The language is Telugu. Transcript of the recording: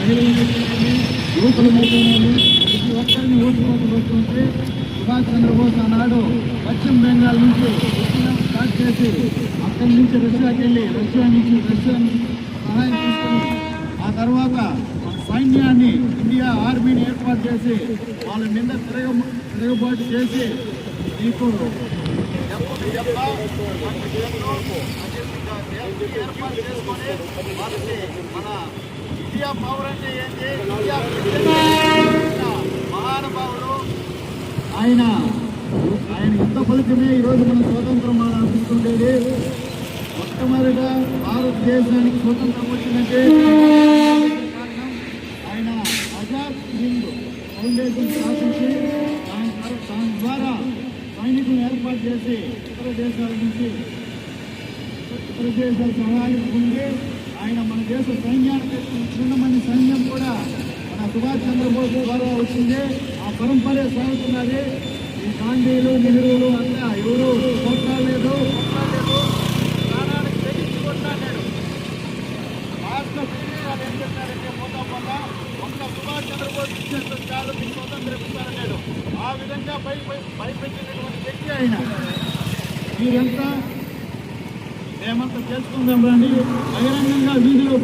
మహిళలైతేనేమి యువకులమైతేనేమి ప్రతి ఒక్కరిని ఓటుకోవడం వస్తుంటే సుభాష్ చంద్రబోస్ ఆనాడు పశ్చిమ బెంగాల్ నుంచి ఉద్యమం స్టార్ట్ చేసి అక్కడి నుంచి రష్యాకి వెళ్ళి రష్యా సహాయం తీసుకుని ఆ తర్వాత సైన్యాన్ని ఇండియా ఆర్మీని ఏర్పాటు చేసి వాళ్ళ మీద తిరగబాటు చేసి మీకు ఏర్పాటు చేసుకొని వాళ్ళకి మన ఇండియా పవర్ అంటే ఏంటి ఇండియా మహానుభావుడు ఆయన యుద్ధ ఫలితమే ఈరోజు మనం స్వతంత్రం అనుకుంటుండేది. మొట్టమొదట భారతదేశానికి స్వతంత్రం వచ్చిందంటే కారణం ఆయన ఆజాద్ హింద్ ఫౌండేషన్ స్థాపించి దాని ద్వారా సైనికులను ఏర్పాటు చేసి ఇతర దేశాల సహాయం పొంది ఆయన మన దేశ సైన్యానికి చిన్న మంది సైన్యం కూడా మన సుభాష్ చంద్రబోస్ ద్వారా వచ్చింది. ఆ పరంపరే సాగుతున్నది. ఈ గాంధీలు నెహ్రూలు అంతా ఎవరు కొట్లాడలేదు ప్రాణానికి తెగించి కొట్లాడాడు. రాష్ట్ర వాళ్ళు ఏం చెప్పారంటే పోతా ఒక్క సుభాష్ చంద్రబోస్ ఇచ్చేస్తే చాలు మీకు స్వతంత్రం ఇస్తారన్నాడు. ఆ విధంగా భయపెట్టినటువంటి వ్యక్తి ఆయన. మీరంతా మేమంతా తెలుసుకుందాం రండి. బహిరంగంగా వీధిలో